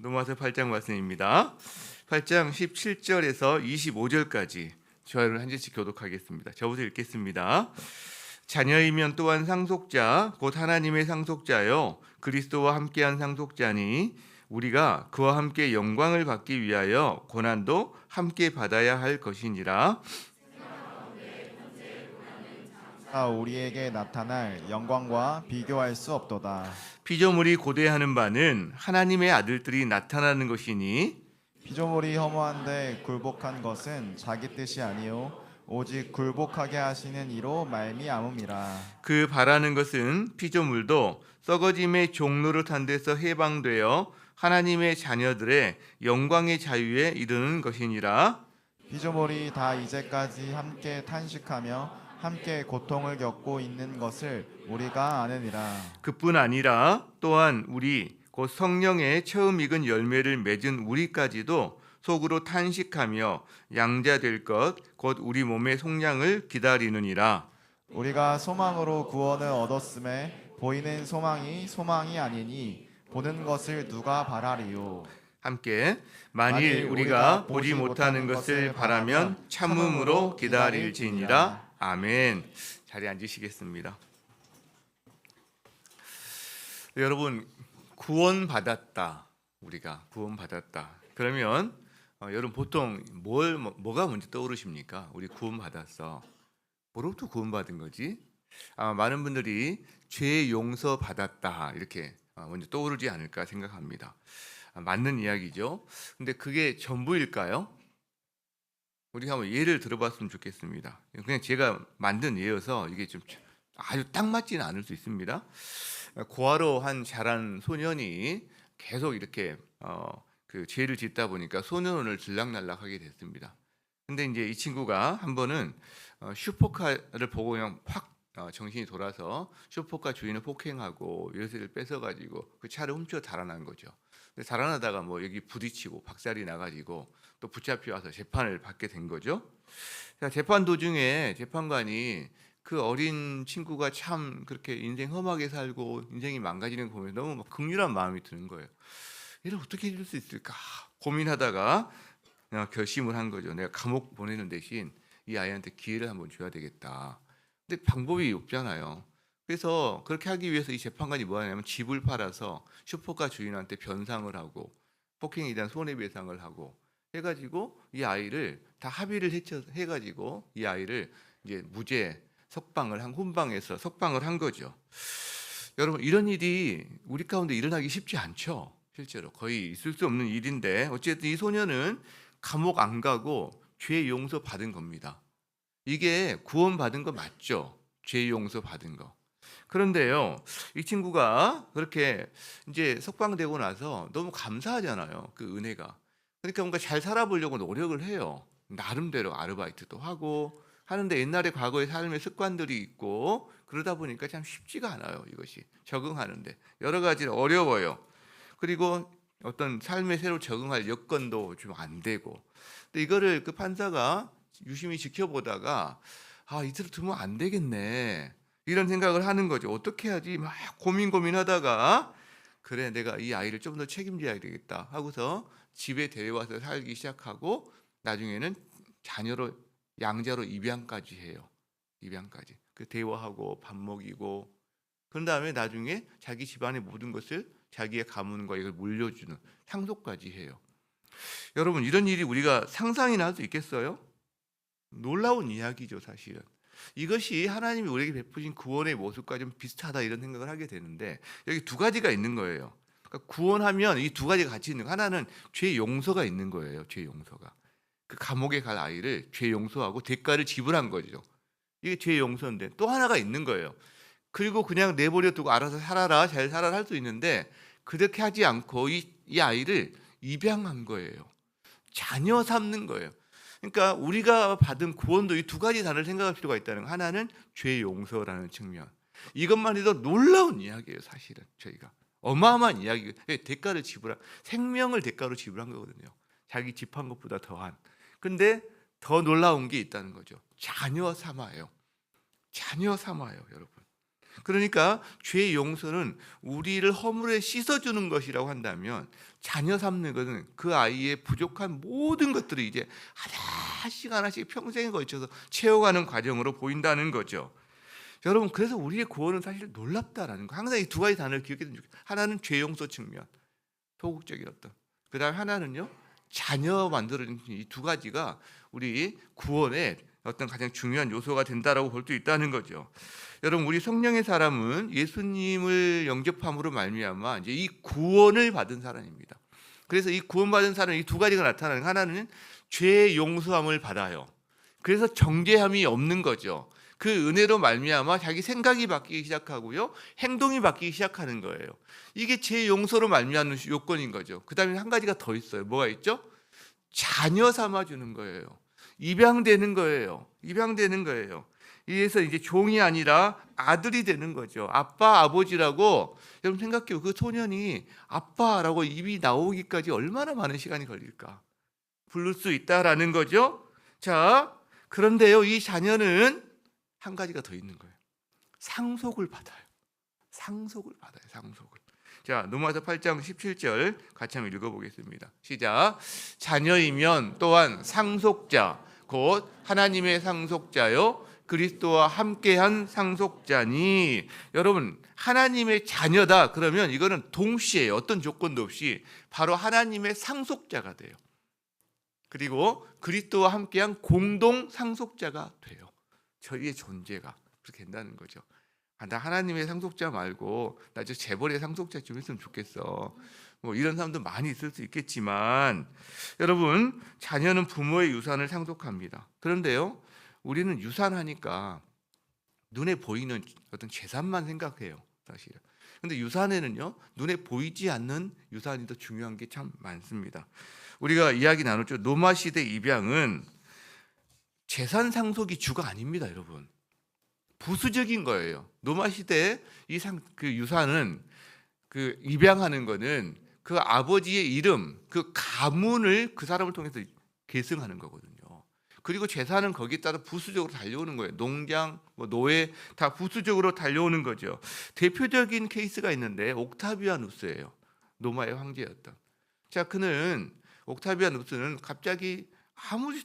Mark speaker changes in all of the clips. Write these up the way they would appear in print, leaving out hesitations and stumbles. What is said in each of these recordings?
Speaker 1: 로마서 8장 말씀입니다. 8장 17절에서 25절까지 저를 한 절씩 교독하겠습니다. 저부터 읽겠습니다. 자녀이면 또한 상속자 곧 하나님의 상속자요 그리스도와 함께한 상속자니 우리가 그와 함께 영광을 받기 위하여 고난도 함께 받아야 할 것이니라.
Speaker 2: 우리에게 나타날 영광과 비교할 수 없도다.
Speaker 1: 피조물이 고대하는 바는 하나님의 아들들이 나타나는 것이니
Speaker 2: 피조물이 허무한데 굴복한 것은 자기 뜻이 아니요 오직 굴복하게 하시는 이로 말미암음이라.
Speaker 1: 그 바라는 것은 피조물도 썩어짐의 종노릇한 데서 해방되어 하나님의 자녀들의 영광의 자유에 이르는 것이니라.
Speaker 2: 피조물이 다 이제까지 함께 탄식하며 함께 고통을 겪고 있는 것을 우리가 아느니라.
Speaker 1: 그뿐 아니라 또한 우리 곧 성령의 처음 익은 열매를 맺은 우리까지도 속으로 탄식하며 양자될 것 곧 우리 몸의 속량을 기다리느니라.
Speaker 2: 우리가 소망으로 구원을 얻었음에 보이는 소망이 아니니 보는 것을 누가 바라리요.
Speaker 1: 함께 만일 우리가 보지 못하는 것을 바라면 참음으로 기다릴지니라. 아멘. 자리에 앉으시겠습니다. 여러분, 구원받았다. 우리가 구원받았다. 그러면 여러분 보통 뭐가 먼저 떠오르십니까? 우리 구원받았어. 뭐로부터 구원받은 거지? 많은 분들이 죄 용서 받았다 이렇게 먼저 떠오르지 않을까 생각합니다. 맞는 이야기죠. 근데 그게 전부일까요? 우리가 한번 예를 들어봤으면 좋겠습니다. 그냥 제가 만든 예여서 이게 좀 아주 딱 맞지는 않을 수 있습니다. 고아로 한 자란 소년이 계속 이렇게 그 죄를 짓다 보니까 소년원을 들락날락하게 됐습니다. 근데 이제 이 친구가 한 번은 슈퍼카를 보고 그냥 확 정신이 돌아서 슈퍼카 주인을 폭행하고 열쇠를 뺏어가지고 그 차를 훔쳐 달아난 거죠. 근데 달아나다가 뭐 여기 부딪히고 박살이 나가지고 또 붙잡혀 와서 재판을 받게 된 거죠. 재판 도중에 재판관이 그 어린 친구가 참 그렇게 인생 험하게 살고 인생이 망가지는 거 보면 너무 막 극률한 마음이 드는 거예요. 이를 어떻게 해줄 수 있을까 고민하다가 결심을 한 거죠. 내가 감옥 보내는 대신 이 아이한테 기회를 한번 줘야 되겠다. 근데 방법이 없잖아요. 그래서 그렇게 하기 위해서 이 재판관이 뭐 하냐면 집을 팔아서 슈퍼카 주인한테 변상을 하고 폭행에 대한 손해배상을 하고 해가지고 이 아이를 다 합의를 해가지고 이 아이를 이제 무죄 석방을 한 훈방해서 석방을 한 거죠. 여러분 이런 일이 우리 가운데 일어나기 쉽지 않죠. 실제로 거의 있을 수 없는 일인데 어쨌든 이 소년은 감옥 안 가고 죄 용서 받은 겁니다. 이게 구원받은 거 맞죠? 죄 용서 받은 거. 그런데요, 이 친구가 그렇게 이제 석방되고 나서 너무 감사하잖아요. 그 은혜가. 그러니까 뭔가 잘 살아보려고 노력을 해요. 나름대로 아르바이트도 하고 하는데 옛날에 과거의 삶의 습관들이 있고 그러다 보니까 참 쉽지가 않아요. 이것이 적응하는데 여러 가지 어려워요. 그리고 어떤 삶에 새로 적응할 여건도 좀 안 되고. 근데 이거를 그 판사가 유심히 지켜보다가 이대로 두면 안 되겠네 이런 생각을 하는 거죠. 어떻게 해야지 막 고민하다가 그래 내가 이 아이를 좀 더 책임져야 되겠다 하고서 집에 데려와서 살기 시작하고 나중에는 자녀로 양자로 입양까지 해요. 입양까지 그 대화하고 밥 먹이고 그런 다음에 나중에 자기 집안의 모든 것을 자기의 가문과 이걸 물려주는 상속까지 해요. 여러분 이런 일이 우리가 상상이나 할 수 있겠어요? 놀라운 이야기죠 사실은. 이것이 하나님이 우리에게 베푸신 구원의 모습과 좀 비슷하다 이런 생각을 하게 되는데 여기 두 가지가 있는 거예요. 그러니까 구원하면 이 두 가지가 같이 있는 거. 하나는 죄 용서가 있는 거예요. 죄 용서가. 그 감옥에 갈 아이를 죄 용서하고 대가를 지불한 거죠. 이게 죄 용서인데 또 하나가 있는 거예요. 그리고 그냥 내버려 두고 알아서 살아라 잘 살아라 할 수 있는데 그렇게 하지 않고 이 아이를 입양한 거예요. 자녀 삼는 거예요. 그러니까 우리가 받은 구원도 이 두 가지 단어를 생각할 필요가 있다는 거. 하나는 죄 용서라는 측면. 이것만 해도 놀라운 이야기예요. 사실은 저희가 어마어마한 이야기. 대가를 지불한 생명을 대가로 지불한 거거든요. 자기 집 한 것보다 더한. 근데 더 놀라운 게 있다는 거죠. 자녀 삼아요. 자녀 삼아요, 여러분. 그러니까 죄 용서는 우리를 허물에 씻어주는 것이라고 한다면 자녀 삼는 것은 그 아이의 부족한 모든 것들을 이제 하나씩 하나씩 평생에 걸쳐서 채워가는 과정으로 보인다는 거죠. 여러분, 그래서 우리의 구원은 사실 놀랍다라는 거. 항상 이 두 가지 단어를 기억했으면 좋겠어요. 하나는 죄 용서 측면, 소극적인 어떤. 그다음에 하나는요, 자녀 만들어진 이 두 가지가 우리 구원의 어떤 가장 중요한 요소가 된다라고 볼 수 있다는 거죠. 여러분, 우리 성령의 사람은 예수님을 영접함으로 말미암아 이제 이 구원을 받은 사람입니다. 그래서 이 구원받은 사람 이 두 가지가 나타나는, 하나는 죄 용서함을 받아요. 그래서 정죄함이 없는 거죠. 그 은혜로 말미암아 자기 생각이 바뀌기 시작하고요, 행동이 바뀌기 시작하는 거예요. 이게 죄 용서로 말미암는 요건인 거죠. 그다음에 한 가지가 더 있어요. 뭐가 있죠? 자녀 삼아주는 거예요. 입양되는 거예요. 입양되는 거예요. 이래서 이제 종이 아니라 아들이 되는 거죠. 아빠, 아버지라고. 여러분 생각해요. 그 소년이 아빠라고 입이 나오기까지 얼마나 많은 시간이 걸릴까? 부를 수 있다라는 거죠. 자, 그런데요, 이 자녀는 한 가지가 더 있는 거예요. 상속을 받아요. 상속을 받아요. 상속을. 자, 로마서 8장 17절 같이 한번 읽어보겠습니다. 시작. 자녀이면 또한 상속자, 곧 하나님의 상속자요 그리스도와 함께한 상속자니. 여러분, 하나님의 자녀다 그러면 이거는 동시에 어떤 조건도 없이 바로 하나님의 상속자가 돼요. 그리고 그리스도와 함께한 공동 상속자가 돼요. 저희의 존재가 그렇게 된다는 거죠. 나 하나님의 상속자 말고 나 저 재벌의 상속자 좀 했으면 좋겠어. 뭐 이런 사람도 많이 있을 수 있겠지만, 여러분, 자녀는 부모의 유산을 상속합니다. 그런데요, 우리는 유산하니까 눈에 보이는 어떤 재산만 생각해요, 사실은. 근데 유산에는요, 눈에 보이지 않는 유산이 더 중요한 게 참 많습니다. 우리가 이야기 나눴죠. 노마 시대 입양은 재산 상속이 주가 아닙니다, 여러분. 부수적인 거예요. 노마 시대 그 유산은 그 입양하는 거는 그 아버지의 이름, 그 가문을 그 사람을 통해서 계승하는 거거든요. 그리고 재산은 거기에 따라 부수적으로 달려오는 거예요. 농장, 뭐 노예 다 부수적으로 달려오는 거죠. 대표적인 케이스가 있는데 옥타비아누스예요. 로마의 황제였던. 자, 그는 옥타비아누스는 갑자기 아무리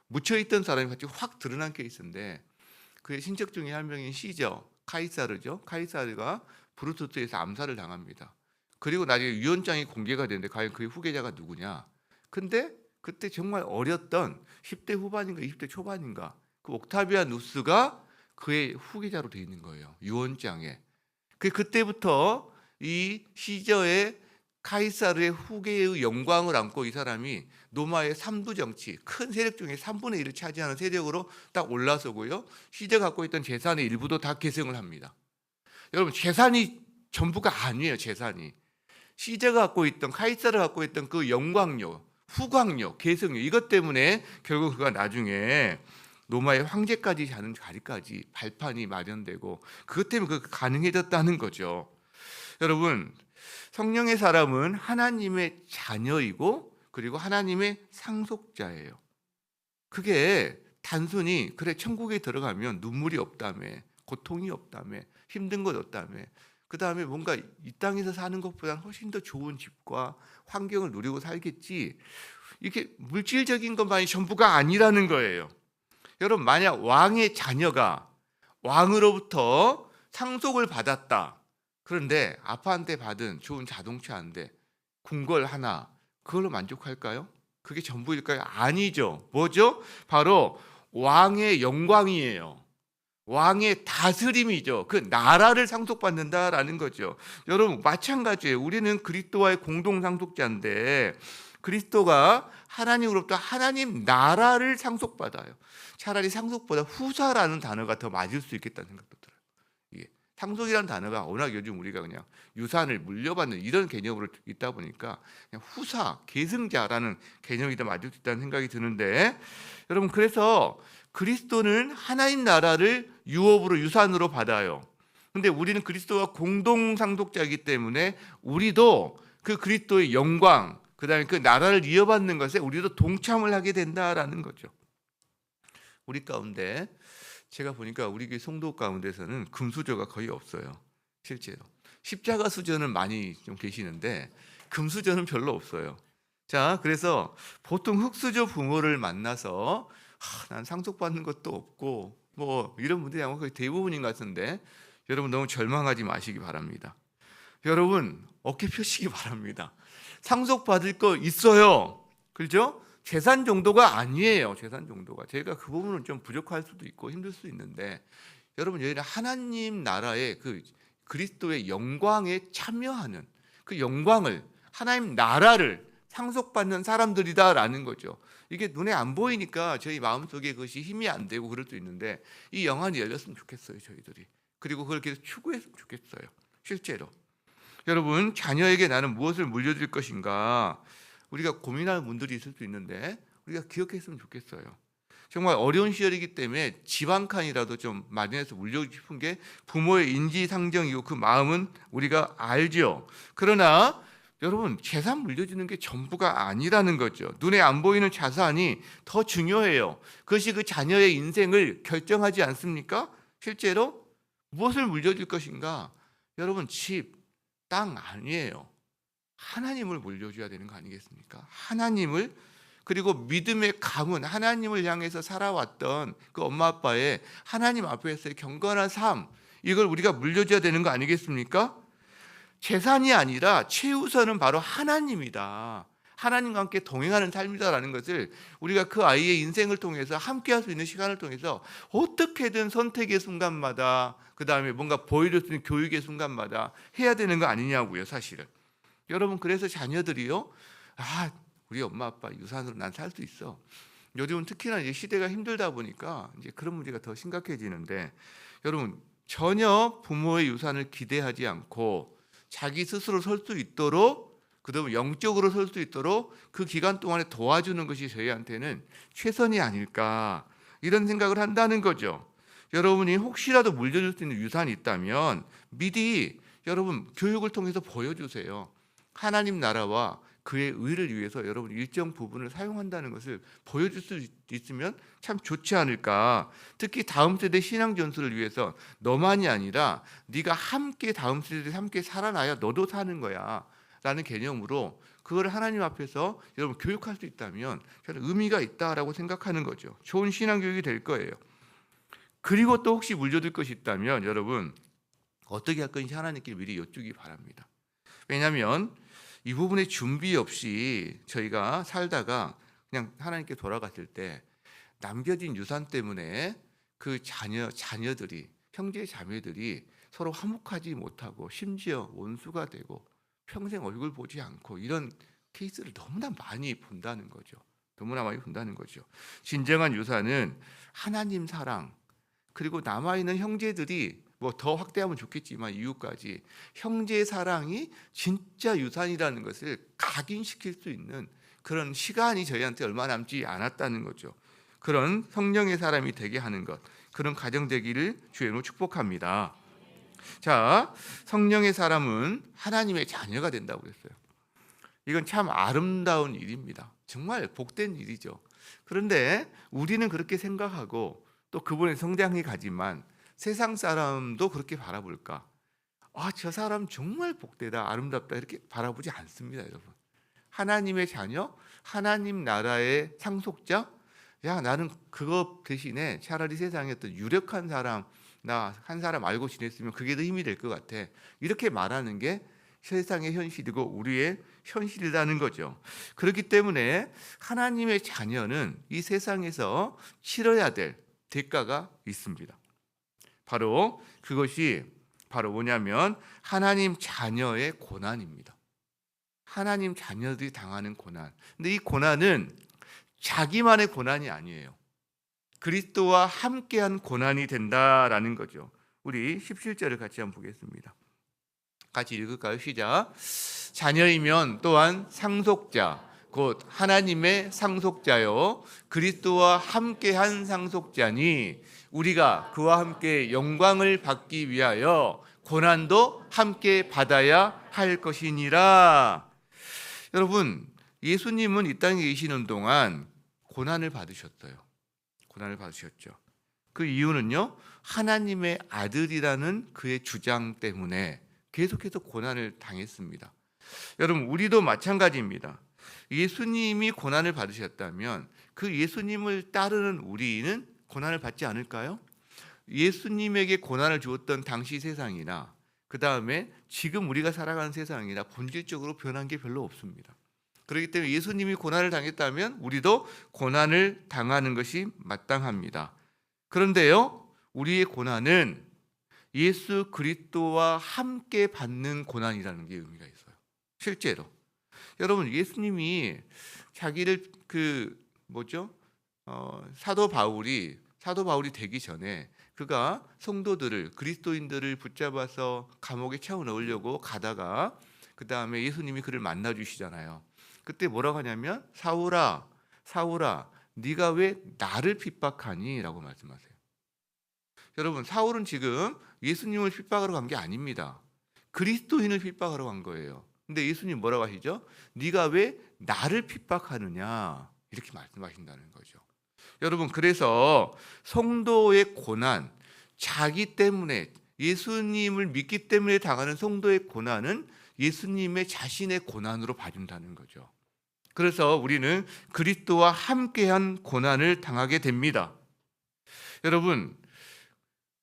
Speaker 1: 묻혀 있던 사람이 갑자기 확 드러난 케이스인데, 그의 친척 중에 한 명인 시저 카이사르죠. 카이사르가 브루투스에서 암살을 당합니다. 그리고 나중에 유언장이 공개가 되는데 과연 그의 후계자가 누구냐? 근데 그때 정말 어렸던 10대 후반인가 20대 초반인가 그 옥타비아누스가 그의 후계자로 돼 있는 거예요. 유언장에. 그때부터 이 시저의 카이사르의 후계의 영광을 안고 이 사람이 로마의 3부 정치, 큰 세력 중에 3분의 1을 차지하는 세력으로 딱 올라서고요. 시저가 갖고 있던 재산의 일부도 다 계승을 합니다. 여러분, 재산이 전부가 아니에요. 재산이. 시저가 갖고 있던, 카이사르가 갖고 있던 그 영광력, 후광력, 계승력, 이것 때문에 결국 그가 나중에 로마의 황제까지 가는 자리까지 발판이 마련되고, 그것 때문에 그가 가능해졌다는 거죠. 여러분, 성령의 사람은 하나님의 자녀이고 그리고 하나님의 상속자예요. 그게 단순히 그래 천국에 들어가면 눈물이 없다며, 고통이 없다며, 힘든 것 없다며, 그 다음에 뭔가 이 땅에서 사는 것보다 훨씬 더 좋은 집과 환경을 누리고 살겠지, 이게 물질적인 것만이 전부가 아니라는 거예요. 여러분, 만약 왕의 자녀가 왕으로부터 상속을 받았다. 그런데 아빠한테 받은 좋은 자동차인데 궁궐 하나, 그걸로 만족할까요? 그게 전부일까요? 아니죠. 뭐죠? 바로 왕의 영광이에요. 왕의 다스림이죠. 그 나라를 상속받는다라는 거죠. 여러분, 마찬가지예요. 우리는 그리스도와의 공동 상속자인데 그리스도가 하나님으로부터 하나님 나라를 상속받아요. 차라리 상속보다 후사라는 단어가 더 맞을 수 있겠다는 생각도 들어요. 이게 상속이라는 단어가 워낙 요즘 우리가 그냥 유산을 물려받는 이런 개념으로 있다 보니까 그냥 후사, 계승자라는 개념이 더 맞을 수 있다는 생각이 드는데, 여러분, 그래서 그리스도는 하나님 나라를 유업으로, 유산으로 받아요. 근데 우리는 그리스도와 공동 상속자이기 때문에 우리도 그 그리스도의 영광, 그다음에 그 나라를 이어받는 것에 우리도 동참을 하게 된다라는 거죠. 우리 가운데 제가 보니까 우리 교회 성도 가운데서는 금수저가 거의 없어요. 실제로 십자가 수저는 많이 좀 계시는데 금수저는 별로 없어요. 자, 그래서 보통 흙수저 부모를 만나서 난 상속받는 것도 없고 뭐 이런 분들이 아마 거의 대부분인 것 같은데, 여러분 너무 절망하지 마시기 바랍니다. 여러분 어깨 펴시기 바랍니다. 상속받을 거 있어요. 그렇죠? 재산 정도가 아니에요. 재산 정도가. 제가 그 부분은 좀 부족할 수도 있고 힘들 수 있는데, 여러분 여기는 하나님 나라의 그 그리스도의 영광에 참여하는 그 영광을, 하나님 나라를 상속받는 사람들이다라는 거죠. 이게 눈에 안 보이니까 저희 마음속에 그것이 힘이 안 되고 그럴 수 있는데, 이 영안이 열렸으면 좋겠어요, 저희들이. 그리고 그걸 계속 추구했으면 좋겠어요, 실제로. 여러분, 자녀에게 나는 무엇을 물려줄 것인가, 우리가 고민하는 분들이 있을 수 있는데 우리가 기억했으면 좋겠어요. 정말 어려운 시절이기 때문에 집 한 칸이라도 좀 마련해서 물려주고 싶은 게 부모의 인지상정이고 그 마음은 우리가 알죠. 그러나 여러분, 재산 물려주는 게 전부가 아니라는 거죠. 눈에 안 보이는 자산이 더 중요해요. 그것이 그 자녀의 인생을 결정하지 않습니까? 실제로 무엇을 물려줄 것인가? 여러분, 집, 땅 아니에요. 하나님을 물려줘야 되는 거 아니겠습니까? 하나님을, 그리고 믿음의 가문, 하나님을 향해서 살아왔던 그 엄마 아빠의 하나님 앞에서의 경건한 삶, 이걸 우리가 물려줘야 되는 거 아니겠습니까? 재산이 아니라 최우선은 바로 하나님이다. 하나님과 함께 동행하는 삶이다라는 것을 우리가 그 아이의 인생을 통해서 함께 할 수 있는 시간을 통해서 어떻게든 선택의 순간마다, 그 다음에 뭔가 보여줄 수 있는 교육의 순간마다 해야 되는 거 아니냐고요, 사실은. 여러분, 그래서 자녀들이요, 우리 엄마 아빠 유산으로 난 살 수 있어. 요즘은 특히나 이제 시대가 힘들다 보니까 이제 그런 문제가 더 심각해지는데, 여러분 전혀 부모의 유산을 기대하지 않고 자기 스스로 설 수 있도록, 그다음에 영적으로 설 수 있도록 그 기간 동안에 도와주는 것이 저희한테는 최선이 아닐까, 이런 생각을 한다는 거죠. 여러분이 혹시라도 물려줄 수 있는 유산이 있다면 미리 여러분 교육을 통해서 보여주세요. 하나님 나라와 그의 의를 위해서 여러분 일정 부분을 사용한다는 것을 보여줄 수 있으면 참 좋지 않을까. 특히 다음 세대 신앙 전수를 위해서 너만이 아니라 네가 함께 다음 세대에 함께 살아나야 너도 사는 거야 라는 개념으로 그걸 하나님 앞에서 여러분 교육할 수 있다면 저는 의미가 있다라고 생각하는 거죠. 좋은 신앙 교육이 될 거예요. 그리고 또 혹시 물려줄 것이 있다면 여러분 어떻게 할 건지 하나님께 미리 여쭈기 바랍니다. 왜냐하면 이 부분에 준비 없이 저희가 살다가 그냥 하나님께 돌아갔을 때 남겨진 유산 때문에 그 자녀들이, 형제 자매들이 서로 화목하지 못하고 심지어 원수가 되고 평생 얼굴 보지 않고 이런 케이스를 너무나 많이 본다는 거죠. 너무나 많이 본다는 거죠. 진정한 유산은 하나님 사랑, 그리고 남아있는 형제들이 뭐 더 확대하면 좋겠지만 이유까지 형제 사랑이 진짜 유산이라는 것을 각인시킬 수 있는 그런 시간이 저희한테 얼마 남지 않았다는 거죠. 그런 성령의 사람이 되게 하는 것, 그런 가정 되기를 주의 이름으로 축복합니다. 자, 성령의 사람은 하나님의 자녀가 된다고 그랬어요. 이건 참 아름다운 일입니다. 정말 복된 일이죠. 그런데 우리는 그렇게 생각하고 또 그분의 성장해 가지만 세상 사람도 그렇게 바라볼까? 저 사람 정말 복되다, 아름답다 이렇게 바라보지 않습니다, 여러분. 하나님의 자녀, 하나님 나라의 상속자, 나는 그거 대신에 차라리 세상에 어떤 유력한 사람, 나 한 사람 알고 지냈으면 그게 더 힘이 될 것 같아, 이렇게 말하는 게 세상의 현실이고 우리의 현실이라는 거죠. 그렇기 때문에 하나님의 자녀는 이 세상에서 치러야 될 대가가 있습니다. 바로 그것이 바로 뭐냐면 하나님 자녀의 고난입니다. 하나님 자녀들이 당하는 고난. 근데 이 고난은 자기만의 고난이 아니에요. 그리스도와 함께한 고난이 된다라는 거죠. 우리 17절을 같이 한번 보겠습니다. 같이 읽을까요? 시작. 자녀이면 또한 상속자, 곧 하나님의 상속자요 그리스도와 함께한 상속자니 우리가 그와 함께 영광을 받기 위하여 고난도 함께 받아야 할 것이니라. 여러분, 예수님은 이 땅에 계시는 동안 고난을 받으셨어요. 고난을 받으셨죠. 그 이유는요, 하나님의 아들이라는 그의 주장 때문에 계속해서 고난을 당했습니다. 여러분, 우리도 마찬가지입니다. 예수님이 고난을 받으셨다면 그 예수님을 따르는 우리는 고난을 받지 않을까요? 예수님에게 고난을 주었던 당시 세상이나 그 다음에 지금 우리가 살아가는 세상이나 본질적으로 변한 게 별로 없습니다. 그렇기 때문에 예수님이 고난을 당했다면 우리도 고난을 당하는 것이 마땅합니다. 그런데요, 우리의 고난은 예수 그리스도와 함께 받는 고난이라는 게 의미가 있어요. 실제로 여러분, 예수님이 자기를 사도 바울이 되기 전에 그가 성도들을, 그리스도인들을 붙잡아서 감옥에 채워 넣으려고 가다가 그 다음에 예수님이 그를 만나 주시잖아요. 그때 뭐라고 하냐면 사울아 사울아 네가 왜 나를 핍박하니? 라고 말씀하세요. 여러분, 사울은 지금 예수님을 핍박하러 간 게 아닙니다. 그리스도인을 핍박하러 간 거예요. 근데 예수님 뭐라고 하시죠? 네가 왜 나를 핍박하느냐, 이렇게 말씀하신다는 거죠. 여러분, 그래서 성도의 고난, 자기 때문에, 예수님을 믿기 때문에 당하는 성도의 고난은 예수님의 자신의 고난으로 봐준다는 거죠. 그래서 우리는 그리스도와 함께한 고난을 당하게 됩니다. 여러분,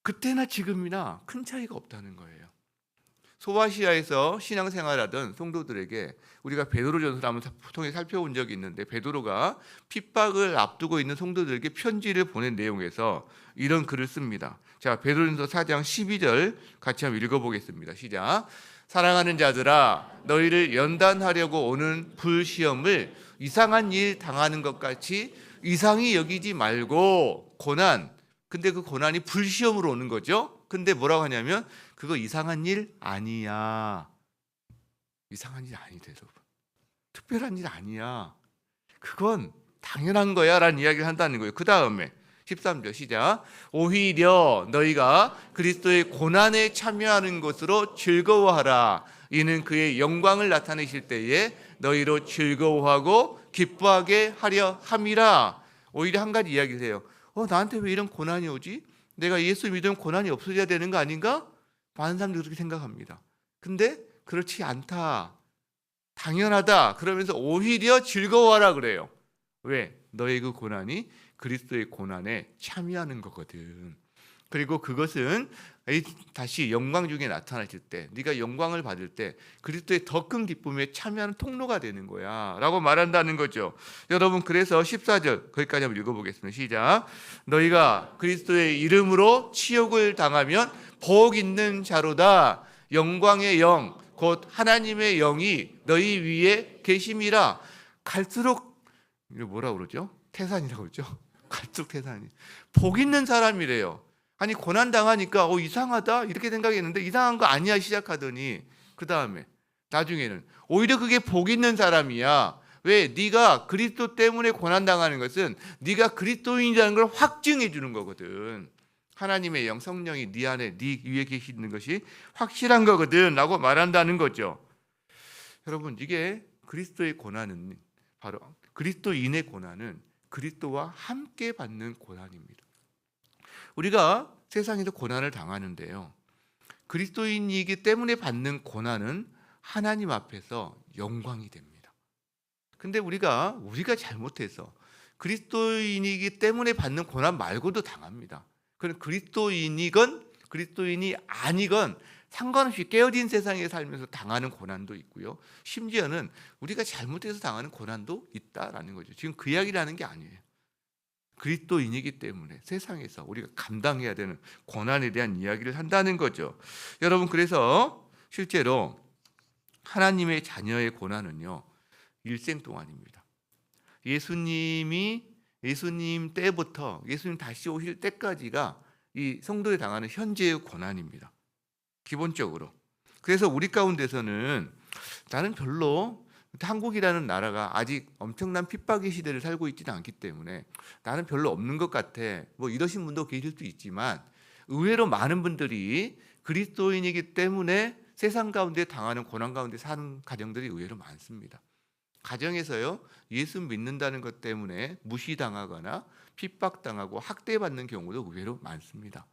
Speaker 1: 그때나 지금이나 큰 차이가 없다는 거예요. 소아시아에서 신앙생활하던 성도들에게 우리가 베드로전서를 한번 통해 살펴본 적이 있는데, 베드로가 핍박을 앞두고 있는 성도들에게 편지를 보낸 내용에서 이런 글을 씁니다. 자, 베드로전서 4장 12절 같이 한번 읽어보겠습니다. 시작. 사랑하는 자들아, 너희를 연단하려고 오는 불시험을 이상한 일 당하는 것 같이 이상히 여기지 말고, 고난, 근데 그 고난이 불시험으로 오는 거죠. 근데 뭐라고 하냐면 그거 이상한 일 아니야. 이상한 일 아니다, 여러분. 특별한 일 아니야. 그건 당연한 거야 라는 이야기를 한다는 거예요. 그 다음에 13절 시작. 오히려 너희가 그리스도의 고난에 참여하는 것으로 즐거워하라. 이는 그의 영광을 나타내실 때에 너희로 즐거워하고 기뻐하게 하려 함이라. 오히려 한 가지 이야기를 해요. 나한테 왜 이런 고난이 오지? 내가 예수 믿으면 고난이 없어져야 되는 거 아닌가? 많은 사람들이 그렇게 생각합니다. 근데 그렇지 않다, 당연하다 그러면서 오히려 즐거워하라 그래요. 왜? 너의 그 고난이 그리스도의 고난에 참여하는 거거든. 그리고 그것은 다시 영광 중에 나타나실 때, 네가 영광을 받을 때 그리스도의 더 큰 기쁨에 참여하는 통로가 되는 거야 라고 말한다는 거죠. 여러분, 그래서 14절 거기까지 한번 읽어보겠습니다. 시작. 너희가 그리스도의 이름으로 치욕을 당하면 복 있는 자로다. 영광의 영 곧 하나님의 영이 너희 위에 계심이라. 갈수록 뭐라 그러죠? 태산이라고 그러죠. 갈수록 태산이 복 있는 사람이래요. 아니, 고난 당하니까 이상하다 이렇게 생각했는데 이상한 거 아니야 시작하더니 그 다음에 나중에는 오히려 그게 복 있는 사람이야. 왜? 네가 그리스도 때문에 고난 당하는 것은 네가 그리스도인이라는 걸 확증해 주는 거거든. 하나님의 영, 성령이 네 안에, 네 위에 계시는 것이 확실한 거거든 라고 말한다는 거죠. 여러분, 이게 그리스도의 고난은, 바로 그리스도인의 고난은 그리스도와 함께 받는 고난입니다. 우리가 세상에서 고난을 당하는데요, 그리스도인이기 때문에 받는 고난은 하나님 앞에서 영광이 됩니다. 근데 우리가 잘못해서 그리스도인이기 때문에 받는 고난 말고도 당합니다. 그럼 그리스도인이건 그리스도인이 아니건 상관없이 깨어진 세상에 살면서 당하는 고난도 있고요, 심지어는 우리가 잘못해서 당하는 고난도 있다라는 거죠. 지금 그 이야기를 하는 게 아니에요. 그리스도인이기 때문에 세상에서 우리가 감당해야 되는 고난에 대한 이야기를 한다는 거죠. 여러분, 그래서 실제로 하나님의 자녀의 고난은요, 일생 동안입니다. 예수님 때부터 예수님 다시 오실 때까지가 이 성도에 당하는 현재의 고난입니다, 기본적으로. 그래서 우리 가운데서는 나는 별로, 한국이라는 나라가 아직 엄청난 핍박의 시대를 살고 있지는 않기 때문에 나는 별로 없는 것 같아, 이러신 분도 계실 수 있지만, 의외로 많은 분들이 그리스도인이기 때문에 세상 가운데 당하는 고난 가운데 사는 가정들이 의외로 많습니다. 가정에서요, 예수 믿는다는 것 때문에 무시당하거나 핍박당하고 학대받는 경우도 의외로 많습니다.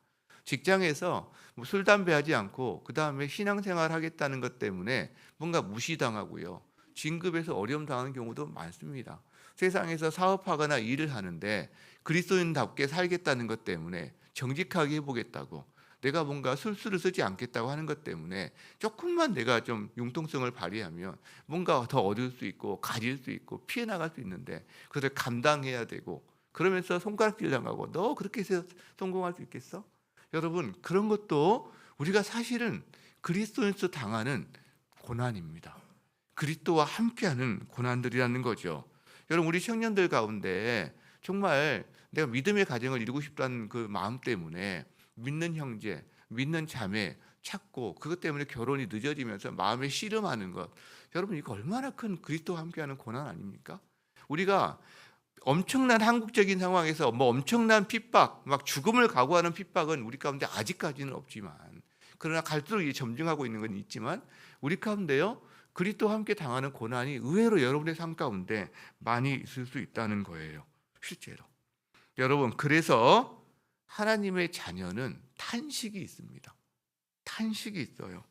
Speaker 1: 직장에서 술, 담배 하지 않고 그 다음에 신앙생활 하겠다는 것 때문에 뭔가 무시당하고요, 진급에서 어려움 당하는 경우도 많습니다. 세상에서 사업하거나 일을 하는데 그리스도인답게 살겠다는 것 때문에 정직하게 해보겠다고, 내가 뭔가 술수를 쓰지 않겠다고 하는 것 때문에 조금만 내가 좀 융통성을 발휘하면 뭔가 더 얻을 수 있고 가질 수 있고 피해 나갈 수 있는데 그것을 감당해야 되고, 그러면서 손가락질 당하고 너 그렇게 해서 성공할 수 있겠어? 여러분, 그런 것도 우리가 사실은 그리스도인으로서 당하는 고난입니다. 그리스도와 함께하는 고난들이라는 거죠. 여러분, 우리 청년들 가운데 정말 내가 믿음의 가정을 이루고 싶다는 그 마음 때문에 믿는 형제, 믿는 자매 찾고 그것 때문에 결혼이 늦어지면서 마음에 씨름하는 것, 여러분 이거 얼마나 큰 그리스도와 함께하는 고난 아닙니까? 우리가 엄청난 한국적인 상황에서 뭐 엄청난 핍박, 막 죽음을 각오하는 핍박은 우리 가운데 아직까지는 없지만, 그러나 갈수록 이제 점증하고 있는 건 있지만 우리 가운데요, 그리스도와 함께 당하는 고난이 의외로 여러분의 삶 가운데 많이 있을 수 있다는 거예요. 실제로. 여러분, 그래서 하나님의 자녀는 탄식이 있습니다. 탄식이 있어요.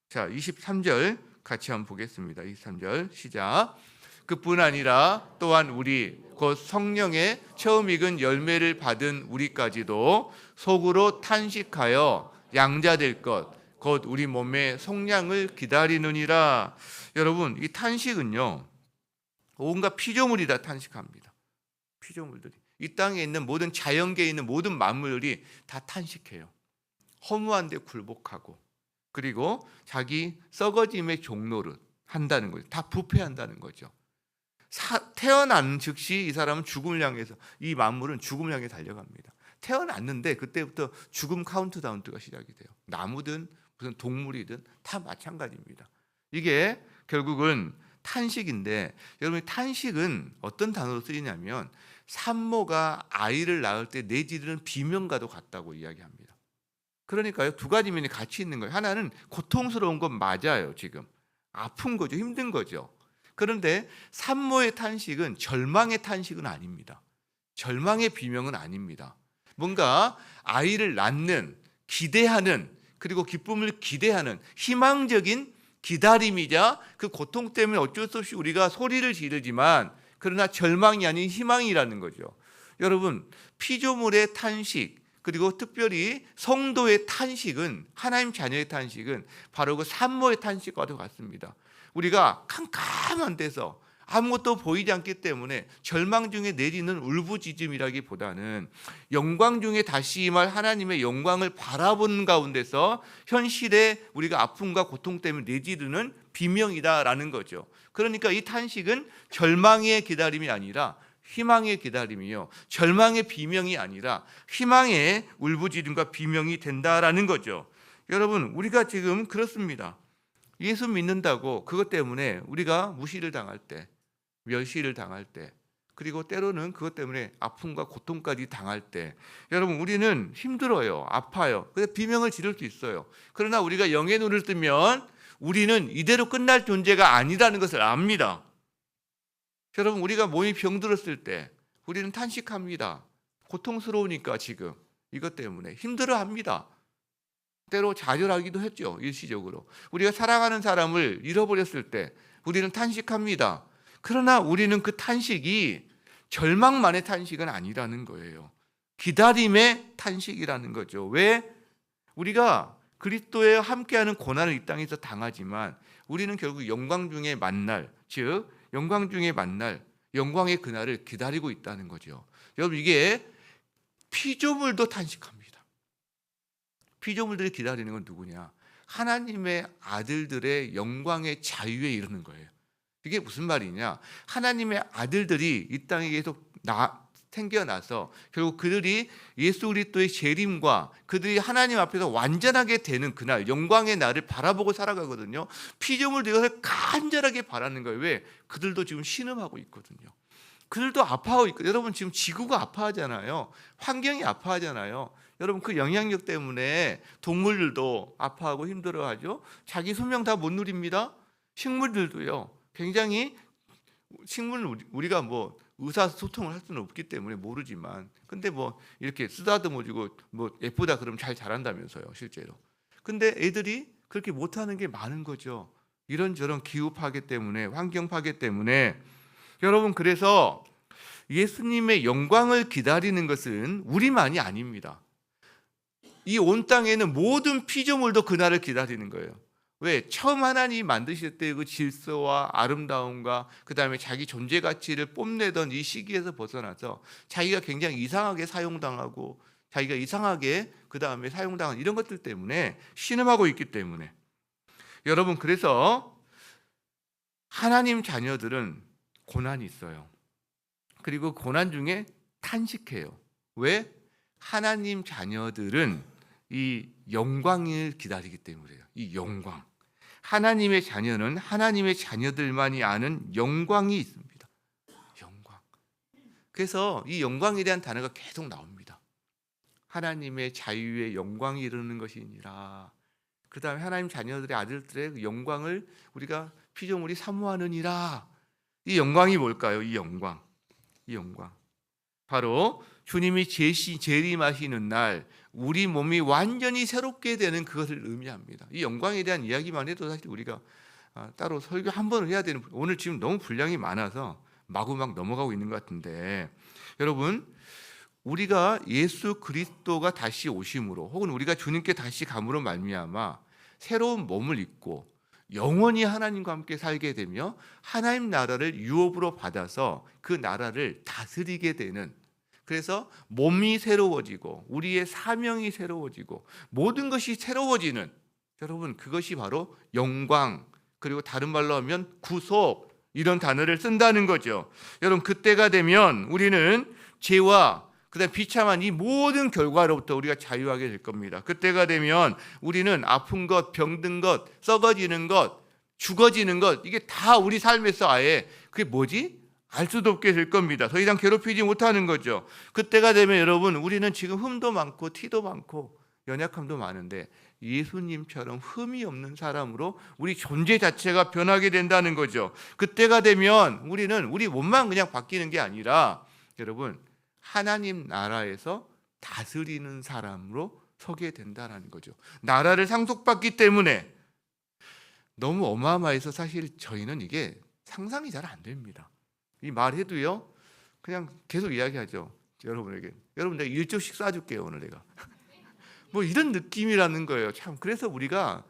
Speaker 1: 자, 23절 같이 한번 보겠습니다. 23절 시작. 그뿐 아니라 또한 우리 곧 성령의 처음 익은 열매를 받은 우리까지도 속으로 탄식하여 양자될 것 곧 우리 몸의 속량을 기다리느니라. 여러분, 이 탄식은요, 온갖 피조물이 다 탄식합니다. 피조물들이, 이 땅에 있는 모든 자연계에 있는 모든 만물들이 다 탄식해요. 허무한데 굴복하고, 그리고 자기 썩어짐의 종로를 한다는 거죠. 다 부패한다는 거죠. 태어난 즉시 이 사람은 죽음을 향해서, 이 만물은 죽음을 향해 달려갑니다. 태어났는데 그때부터 죽음 카운트다운가 시작이 돼요. 나무든 무슨 동물이든 다 마찬가지입니다. 이게 결국은 탄식인데, 여러분, 탄식은 어떤 단어로 쓰이냐면 산모가 아이를 낳을 때 내지르는 비명과도 같다고 이야기합니다. 그러니까요, 두 가지 면이 같이 있는 거예요. 하나는 고통스러운 건 맞아요. 지금 아픈 거죠. 힘든 거죠. 그런데 산모의 탄식은 절망의 탄식은 아닙니다. 절망의 비명은 아닙니다. 뭔가 아이를 낳는, 기대하는, 그리고 기쁨을 기대하는 희망적인 기다림이자, 그 고통 때문에 어쩔 수 없이 우리가 소리를 지르지만 그러나 절망이 아닌 희망이라는 거죠. 여러분, 피조물의 탄식, 그리고 특별히 성도의 탄식은, 하나님 자녀의 탄식은 바로 그 산모의 탄식과도 같습니다. 우리가 캄캄한 데서 아무것도 보이지 않기 때문에 절망 중에 내리는 울부짖음이라기보다는 영광 중에 다시 임할 하나님의 영광을 바라보는 가운데서 현실에 우리가 아픔과 고통 때문에 내지르는 비명이다라는 거죠. 그러니까 이 탄식은 절망의 기다림이 아니라 희망의 기다림이요, 절망의 비명이 아니라 희망의 울부짖음과 비명이 된다라는 거죠. 여러분, 우리가 지금 그렇습니다. 예수 믿는다고 그것 때문에 우리가 무시를 당할 때, 멸시를 당할 때, 그리고 때로는 그것 때문에 아픔과 고통까지 당할 때, 여러분, 우리는 힘들어요, 아파요. 그래서 비명을 지를 수 있어요. 그러나 우리가 영의 눈을 뜨면 우리는 이대로 끝날 존재가 아니라는 것을 압니다. 여러분, 우리가 몸이 병들었을 때 우리는 탄식합니다. 고통스러우니까 지금 이것 때문에 힘들어합니다. 때로 좌절하기도 했죠. 일시적으로. 우리가 사랑하는 사람을 잃어버렸을 때 우리는 탄식합니다. 그러나 우리는 그 탄식이 절망만의 탄식은 아니라는 거예요. 기다림의 탄식이라는 거죠. 왜? 우리가 그리스도에 함께하는 고난을 이 땅에서 당하지만 우리는 결국 영광 중에 만날, 즉 영광 중에 만날 영광의 그날을 기다리고 있다는 거죠. 여러분, 이게 피조물도 탄식합니다. 피조물들이 기다리는 건 누구냐? 하나님의 아들들의 영광의 자유에 이르는 거예요. 이게 무슨 말이냐? 하나님의 아들들이 이 땅에 계속 생겨나서 결국 그들이 예수 그리스도의 재림과 그들이 하나님 앞에서 완전하게 되는 그날, 영광의 날을 바라보고 살아가거든요. 피조물들이 이것을 간절하게 바라는 거예요. 왜? 그들도 지금 신음하고 있거든요. 그들도 아파하고 있거든요. 여러분, 지금 지구가 아파하잖아요. 환경이 아파하잖아요. 여러분, 그 영향력 때문에 동물들도 아파하고 힘들어하죠. 자기 수명 다 못 누립니다. 식물들도요. 굉장히 식물은 우리가 뭐 의사소통을 할 수는 없기 때문에 모르지만, 근데 뭐 이렇게 쓰다듬어주고 뭐 예쁘다 그러면 잘 자란다면서요, 실제로. 근데 애들이 그렇게 못하는 게 많은 거죠. 이런저런 기후 파괴 때문에, 환경 파괴 때문에. 여러분, 그래서 예수님의 영광을 기다리는 것은 우리만이 아닙니다. 이 온 땅에는 모든 피조물도 그날을 기다리는 거예요. 왜? 처음 하나님이 만드실 때 그 질서와 아름다움과 그 다음에 자기 존재 가치를 뽐내던 이 시기에서 벗어나서 자기가 굉장히 이상하게 사용당하고 자기가 이상하게 그 다음에 사용당한 이런 것들 때문에 신음하고 있기 때문에. 여러분, 그래서 하나님 자녀들은 고난이 있어요. 그리고 고난 중에 탄식해요. 왜? 하나님 자녀들은 이 영광을 기다리기 때문이에요. 이 영광. 하나님의 자녀는 하나님의 자녀들만이 아는 영광이 있습니다. 영광. 그래서 이 영광에 대한 단어가 계속 나옵니다. 하나님의 자유의 영광이 이르는 것이니라. 그 다음에 하나님 자녀들의 아들들의 영광을 우리가 피조물이 사모하느니라. 이 영광이 뭘까요? 이 영광. 이 영광. 바로 주님이 재림하시는 날 우리 몸이 완전히 새롭게 되는 그것을 의미합니다. 이 영광에 대한 이야기만 해도 사실 우리가 따로 설교 한 번을 해야 되는, 오늘 지금 너무 분량이 많아서 마구 막 넘어가고 있는 것 같은데, 여러분, 우리가 예수 그리스도가 다시 오심으로 혹은 우리가 주님께 다시 감으로 말미암아 새로운 몸을 입고 영원히 하나님과 함께 살게 되며 하나님 나라를 유업으로 받아서 그 나라를 다스리게 되는, 그래서 몸이 새로워지고 우리의 사명이 새로워지고 모든 것이 새로워지는, 여러분, 그것이 바로 영광, 그리고 다른 말로 하면 구속, 이런 단어를 쓴다는 거죠. 여러분, 그때가 되면 우리는 죄와 그다음 비참한 이 모든 결과로부터 우리가 자유하게 될 겁니다. 그때가 되면 우리는 아픈 것, 병든 것, 썩어지는 것, 죽어지는 것, 이게 다 우리 삶에서 아예 그게 뭐지? 알 수도 없게 될 겁니다. 더 이상 괴롭히지 못하는 거죠. 그때가 되면 여러분, 우리는 지금 흠도 많고 티도 많고 연약함도 많은데 예수님처럼 흠이 없는 사람으로 우리 존재 자체가 변하게 된다는 거죠. 그때가 되면 우리는 우리 몸만 그냥 바뀌는 게 아니라 여러분, 하나님 나라에서 다스리는 사람으로 서게 된다는 거죠. 나라를 상속받기 때문에 너무 어마어마해서 사실 저희는 이게 상상이 잘 안 됩니다. 이 말해도요, 그냥 계속 이야기하죠. 여러분에게. 여러분, 내가 1조씩 쏴줄게요, 오늘 내가. 뭐 이런 느낌이라는 거예요. 참, 그래서 우리가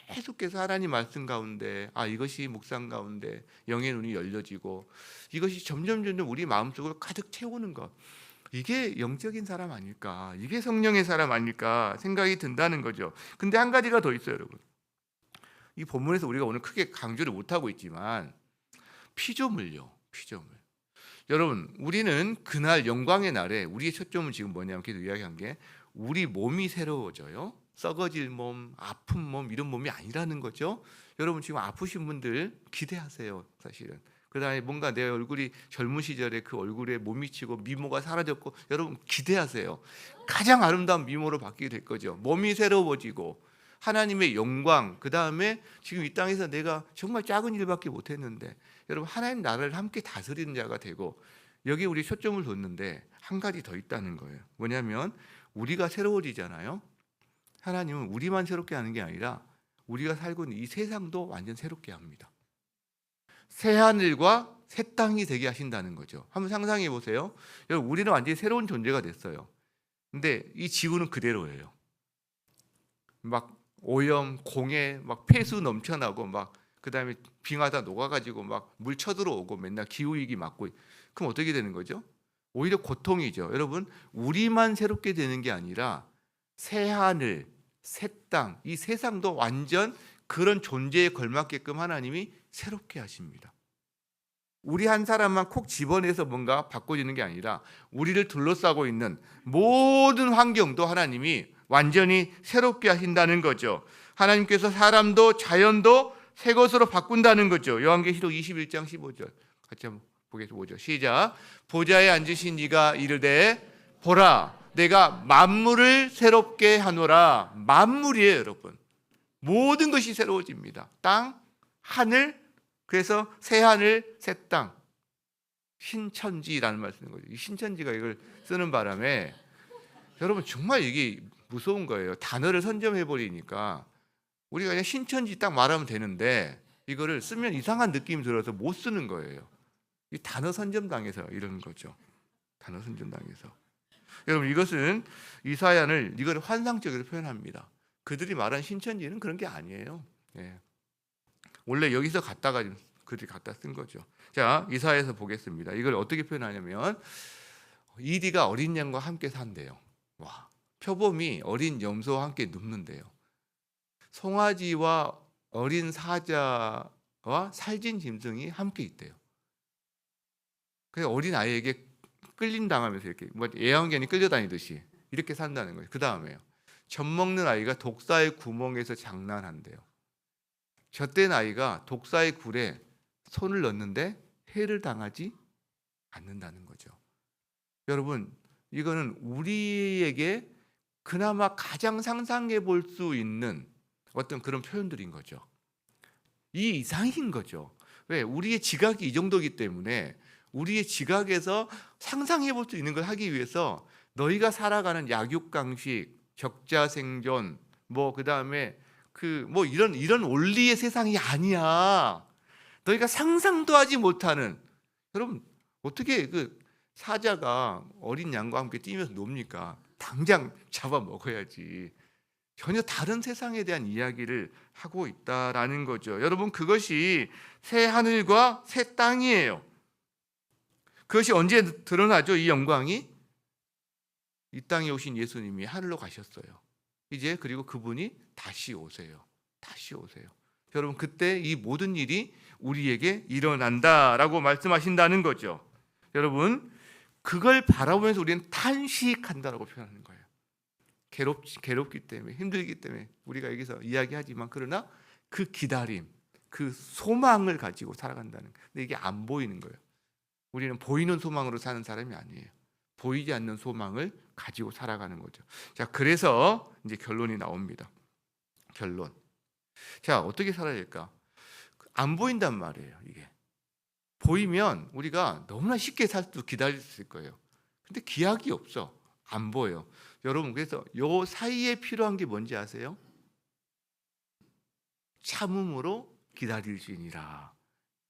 Speaker 1: 계속해서 하나님 말씀 가운데, 이것이 묵상 가운데 영의 눈이 열려지고 이것이 점점 우리 마음속을 가득 채우는 것, 이게 영적인 사람 아닐까, 이게 성령의 사람 아닐까 생각이 든다는 거죠. 근데 한 가지가 더 있어요, 여러분. 이 본문에서 우리가 오늘 크게 강조를 못하고 있지만 피조물요, 피조물. 여러분, 우리는 그날 영광의 날에 우리의 초점은 지금 뭐냐면 계속 이야기한 게 우리 몸이 새로워져요. 썩어질 몸, 아픈 몸, 이런 몸이 아니라는 거죠. 여러분, 지금 아프신 분들 기대하세요, 사실은. 그다음에 뭔가 내 얼굴이 젊은 시절에 그 얼굴에 못 미치고 미모가 사라졌고, 여러분 기대하세요. 가장 아름다운 미모로 바뀌게 될 거죠. 몸이 새로워지고 하나님의 영광, 그다음에 지금 이 땅에서 내가 정말 작은 일밖에 못했는데 여러분, 하나님 나라를 함께 다스리는 자가 되고, 여기 우리 초점을 뒀는데 한 가지 더 있다는 거예요. 뭐냐면 우리가 새로워지잖아요. 하나님은 우리만 새롭게 하는 게 아니라 우리가 살고 있는 이 세상도 완전 새롭게 합니다. 새 하늘과 새 땅이 되게 하신다는 거죠. 한번 상상해 보세요. 여러분, 우리는 완전히 새로운 존재가 됐어요. 근데 이 지구는 그대로예요. 막 오염, 공해, 막 폐수 넘쳐나고 막 그다음에 빙하다 녹아가지고 막 물 쳐들어오고 맨날 기후위기 맞고, 그럼 어떻게 되는 거죠? 오히려 고통이죠. 여러분, 우리만 새롭게 되는 게 아니라 새 하늘, 새 땅, 이 세상도 완전 그런 존재에 걸맞게끔 하나님이 새롭게 하십니다. 우리 한 사람만 콕 집어내서 뭔가 바꿔주는 게 아니라 우리를 둘러싸고 있는 모든 환경도 하나님이 완전히 새롭게 하신다는 거죠. 하나님께서 사람도 자연도 새 것으로 바꾼다는 거죠. 요한계시록 21장 15절 같이 한번 보겠습니다. 시작. 보좌에 앉으신 이가 이르되 보라, 내가 만물을 새롭게 하노라. 만물이에요, 여러분. 모든 것이 새로워집니다. 땅, 하늘, 그래서 새 하늘, 새 땅. 신천지라는 말 쓰는 거죠. 이 신천지가 이걸 쓰는 바람에 여러분 정말 이게 무서운 거예요. 단어를 선점해 버리니까 우리가 그냥 신천지 딱 말하면 되는데 이거를 쓰면 이상한 느낌이 들어서 못 쓰는 거예요. 이 단어 선점당해서 이런 거죠. 단어 선점당해서. 여러분 이것은 이사야는 이걸 환상적으로 표현합니다. 그들이 말한 신천지는 그런 게 아니에요. 예. 원래 여기서 갖다가 그들이 갖다 쓴 거죠. 자, 이사야에서 보겠습니다. 이걸 어떻게 표현하냐면 이디가 어린 양과 함께 산대요. 와, 표범이 어린 염소와 함께 눕는데요. 송아지와 어린 사자와 살진 짐승이 함께 있대요. 그래서 어린 아이에게 끌림 당하면서 이렇게 뭐 애완견이 끌려다니듯이 이렇게 산다는 거예요. 그 다음에요. 젖 먹는 아이가 독사의 구멍에서 장난한대요. 젖된 아이가 독사의 굴에 손을 넣는데 해를 당하지 않는다는 거죠. 여러분, 이거는 우리에게 그나마 가장 상상해 볼 수 있는 어떤 그런 표현들인 거죠. 이 이상인 거죠. 왜? 우리의 지각이 이 정도이기 때문에 우리의 지각에서 상상해 볼 수 있는 걸 하기 위해서 너희가 살아가는 약육강식, 적자생존, 뭐 그다음에 뭐 이런 원리의 세상이 아니야. 너희가 상상도 하지 못하는. 여러분 어떻게 그 사자가 어린 양과 함께 뛰면서 놉니까? 당장 잡아 먹어야지. 전혀 다른 세상에 대한 이야기를 하고 있다라는 거죠. 여러분 그것이 새 하늘과 새 땅이에요. 그것이 언제 드러나죠? 이 영광이 이 땅에 오신 예수님이 하늘로 가셨어요. 이제 그리고 그분이 다시 오세요. 다시 오세요. 여러분 그때 이 모든 일이 우리에게 일어난다라고 말씀하신다는 거죠. 여러분 그걸 바라보면서 우리는 탄식한다라고 표현하는 거예요. 괴롭기 때문에 힘들기 때문에 우리가 여기서 이야기하지만 그러나 그 기다림, 그 소망을 가지고 살아간다는 거예요. 근데 이게 안 보이는 거예요. 우리는 보이는 소망으로 사는 사람이 아니에요. 보이지 않는 소망을 가지고 살아가는 거죠. 자, 그래서 이제 결론이 나옵니다. 결론. 자, 어떻게 살아야 될까? 안 보인단 말이에요, 이게. 보이면 우리가 너무나 쉽게 살 수도 기다릴 수 있을 거예요. 근데 기약이 없어. 안 보여. 여러분, 그래서 요 사이에 필요한 게 뭔지 아세요? 참음으로 기다릴지니라.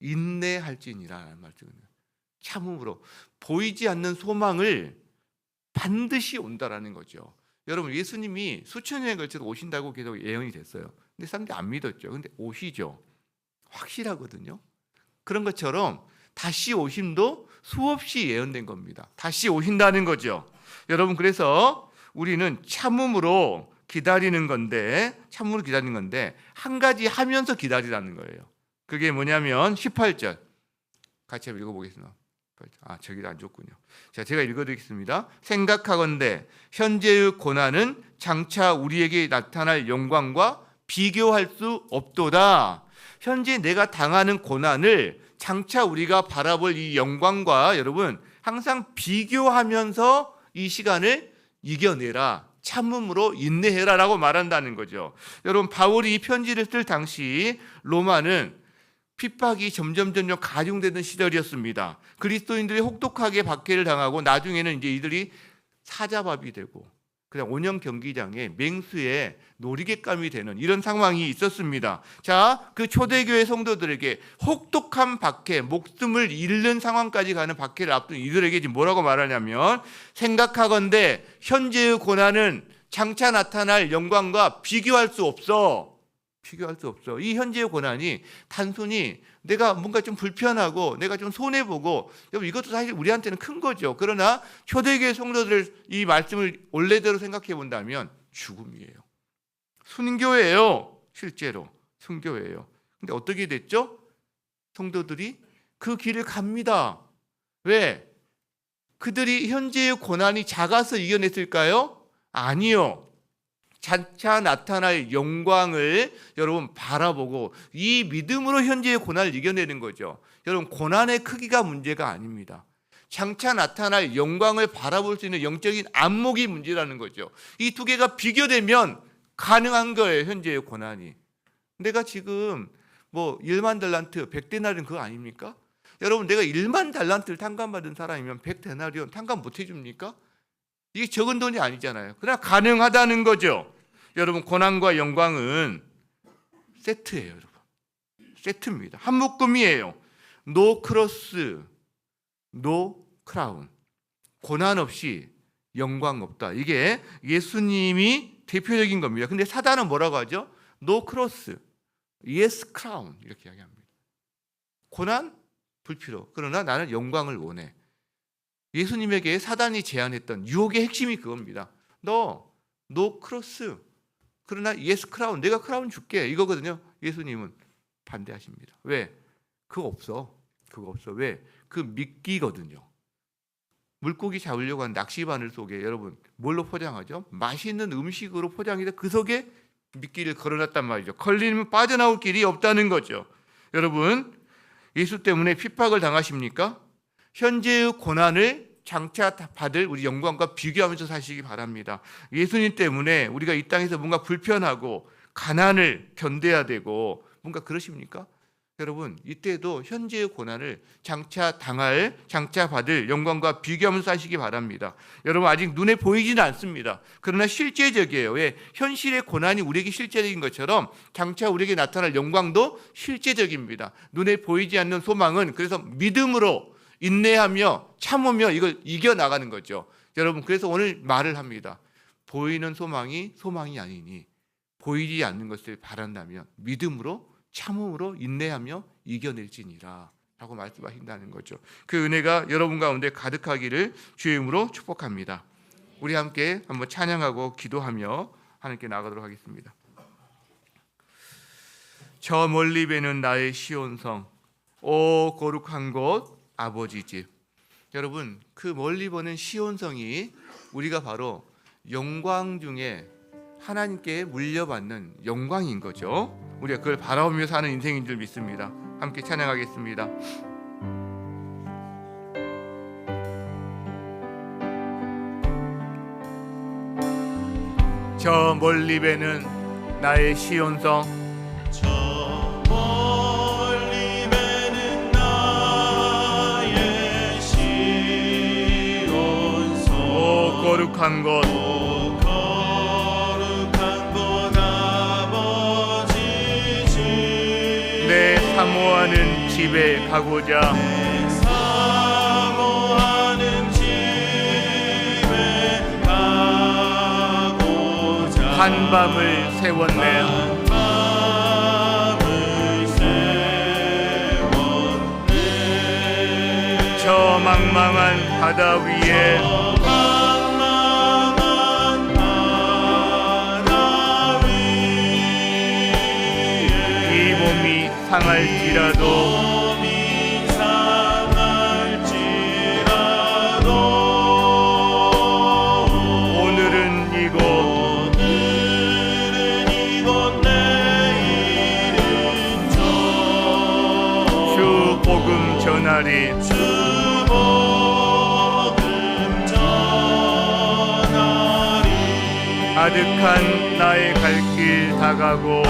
Speaker 1: 인내할지니라는 말씀입니다. 참음으로 보이지 않는 소망을 반드시 온다라는 거죠. 여러분 예수님이 수천 년에 걸쳐서 오신다고 계속 예언이 됐어요. 근데 사람들이 안 믿었죠. 근데 오시죠. 확실하거든요. 그런 것처럼 다시 오심도 수없이 예언된 겁니다. 다시 오신다는 거죠. 여러분 그래서 우리는 참음으로 기다리는 건데 한 가지 하면서 기다리라는 거예요. 그게 뭐냐면 18절 같이 한번 읽어보겠습니다. 저기도 안 좋군요. 자, 제가 읽어드리겠습니다. 생각하건대 현재의 고난은 장차 우리에게 나타날 영광과 비교할 수 없도다. 현재 내가 당하는 고난을 장차 우리가 바라볼 이 영광과 여러분 항상 비교하면서 이 시간을 이겨내라. 참음으로 인내해라라고 말한다는 거죠. 여러분 바울이 이 편지를 쓸 당시 로마는 핍박이 점점 가중되는 시절이었습니다. 그리스도인들이 혹독하게 박해를 당하고 나중에는 이제 이들이 사자밥이 되고 그냥 온영 경기장에 맹수의 놀이객감이 되는 이런 상황이 있었습니다. 자, 그 초대교회 성도들에게 혹독한 박해, 목숨을 잃는 상황까지 가는 박해를 앞둔 이들에게 지금 뭐라고 말하냐면 생각하건대 현재의 고난은 장차 나타날 영광과 비교할 수 없어. 비교할 수 없어. 이 현재의 고난이 단순히 내가 뭔가 좀 불편하고 내가 좀 손해보고 여러분 이것도 사실 우리한테는 큰 거죠. 그러나 초대교회 성도들 이 말씀을 원래대로 생각해 본다면 죽음이에요. 순교예요. 실제로 순교예요. 근데 어떻게 됐죠? 성도들이 그 길을 갑니다. 왜? 그들이 현재의 고난이 작아서 이겨냈을까요? 아니요. 장차 나타날 영광을 여러분 바라보고 이 믿음으로 현재의 고난을 이겨내는 거죠. 여러분 고난의 크기가 문제가 아닙니다. 장차 나타날 영광을 바라볼 수 있는 영적인 안목이 문제라는 거죠. 이 두 개가 비교되면 가능한 거예요. 현재의 고난이. 내가 지금 뭐 1만 달란트 100데나리는 그거 아닙니까? 여러분 내가 1만 달란트를 탕감받은 사람이면 100데나리온 탕감 못 해줍니까? 이게 적은 돈이 아니잖아요. 그러나 가능하다는 거죠. 여러분 고난과 영광은 세트예요. 여러분 세트입니다. 한 묶음이에요. 노 크로스 노 크라운. 고난 없이 영광 없다. 이게 예수님이 대표적인 겁니다. 근데 사단은 뭐라고 하죠? 노 크로스 예스 크라운 이렇게 이야기합니다. 고난 불필요. 그러나 나는 영광을 원해. 예수님에게 사단이 제안했던 유혹의 핵심이 그겁니다. 너 노 크로스 그러나 예스 크라운 내가 크라운 줄게 이거거든요. 예수님은 반대하십니다. 왜? 그거 없어. 왜? 그 미끼거든요. 물고기 잡으려고 하는 낚시바늘 속에 여러분 뭘로 포장하죠? 맛있는 음식으로 포장해서 그 속에 미끼를 걸어놨단 말이죠. 걸리면 빠져나올 길이 없다는 거죠. 여러분 예수 때문에 핍박을 당하십니까? 현재의 고난을 장차 받을 우리 영광과 비교하면서 사시기 바랍니다. 예수님 때문에 우리가 이 땅에서 뭔가 불편하고 가난을 견뎌야 되고 뭔가 그러십니까? 여러분 이때도 현재의 고난을 장차 받을 영광과 비교하면서 사시기 바랍니다. 여러분 아직 눈에 보이지는 않습니다. 그러나 실제적이에요. 왜? 현실의 고난이 우리에게 실제적인 것처럼 장차 우리에게 나타날 영광도 실제적입니다. 눈에 보이지 않는 소망은 그래서 믿음으로 인내하며 참으며 이걸 이겨나가는 거죠. 여러분 그래서 오늘 말을 합니다. 보이는 소망이 아니니 보이지 않는 것을 바란다면 믿음으로 참음으로 인내하며 이겨낼지니라 라고 말씀하신다는 거죠. 그 은혜가 여러분 가운데 가득하기를 주의 이름으로 축복합니다. 우리 함께 한번 찬양하고 기도하며 하나님께 나가도록 하겠습니다. 저 멀리 배는 나의 시온성 오 거룩한 곳 아버지 집. 여러분 그 멀리 보는 시온성이 우리가 바로 영광 중에 하나님께 물려받는 영광인 거죠. 우리가 그걸 바라보며 사는 인생인 줄 믿습니다. 함께 찬양하겠습니다. 저 멀리 배는 나의 시온성
Speaker 3: 저 멀리 배는 나의 시온성
Speaker 1: 오 거룩한 곳 사모하는 집에 가고자 한 밤을 세웠네 저 망망한 바다 위에 이 몸이 상할지라도 오늘은 이곳
Speaker 3: 내일은
Speaker 1: 주 복음 전하리 아득한 나의 갈 길 다가고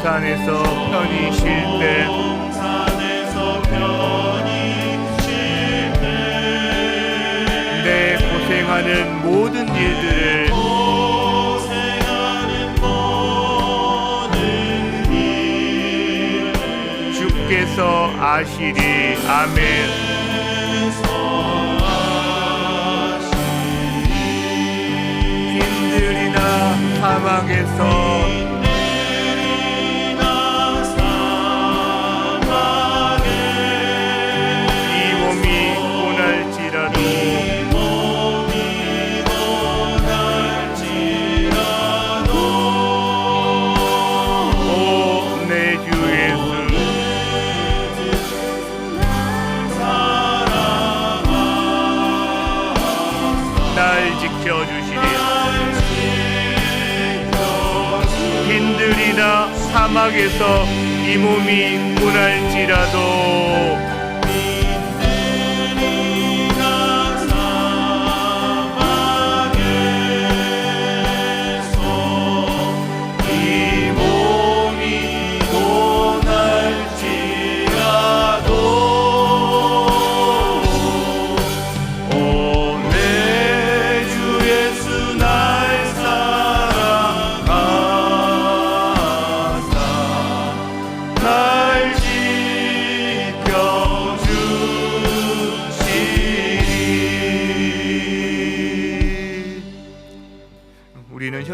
Speaker 1: 동산에서 편히 쉴 때 내 고생하는 모든 일들을 주께서 아시리 아멘. 빈들이나 사막에서 빈들이나 사막에서 이 몸이 고날지라도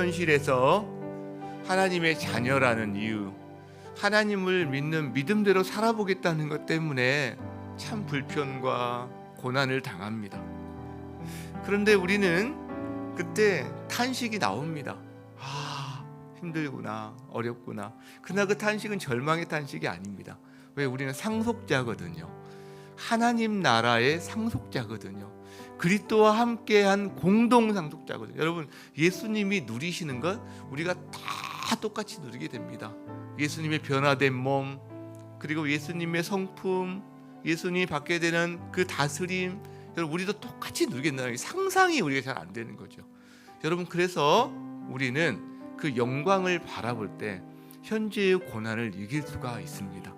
Speaker 1: 현실에서 하나님의 자녀라는 이유, 하나님을 믿는 믿음대로 살아보겠다는 것 때문에 참 불편과 고난을 당합니다. 그런데 우리는 그때 탄식이 나옵니다. 힘들구나, 어렵구나. 그러나 그 탄식은 절망의 탄식이 아닙니다. 왜? 우리는 상속자거든요. 하나님 나라의 상속자거든요. 그리스도와 함께한 공동 상속자거든요. 여러분, 예수님이 누리시는 것 우리가 다 똑같이 누리게 됩니다. 예수님의 변화된 몸, 그리고 예수님의 성품, 예수님이 받게 되는 그 다스림, 여러분 우리도 똑같이 누리겠다는 상상이 우리가 잘 안 되는 거죠. 여러분, 그래서 우리는 그 영광을 바라볼 때 현재의 고난을 이길 수가 있습니다.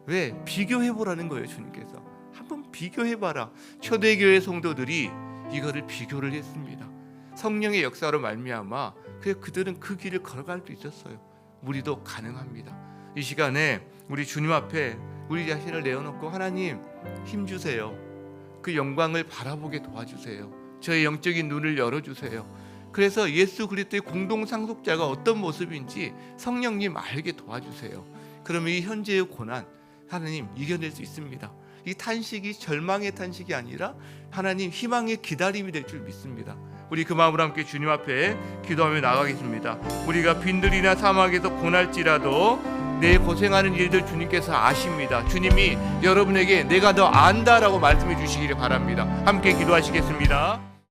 Speaker 1: 왜? 비교해보라는 거예요. 주님께서 한번 비교해봐라. 초대교회 성도들이 이거를 비교를 했습니다. 성령의 역사로 말미암아 그들은 그 길을 걸어갈 수 있었어요. 우리도 가능합니다. 이 시간에 우리 주님 앞에 우리 자신을 내어놓고 하나님 힘주세요. 그 영광을 바라보게 도와주세요. 저의 영적인 눈을 열어주세요. 그래서 예수 그리스도의 공동 상속자가 어떤 모습인지 성령님 알게 도와주세요. 그러면 이 현재의 고난 하나님 이겨낼 수 있습니다. 이 탄식이 절망의 탄식이 아니라 하나님 희망의 기다림이 될 줄 믿습니다. 우리 그 마음으로 함께 주님 앞에 기도하며 나가겠습니다. 우리가 빈들이나 사막에서 고날지라도 내 고생하는 일들 주님께서 아십니다. 주님이 여러분에게 내가 너 안다라고 말씀해 주시기를 바랍니다. 함께 기도하시겠습니다.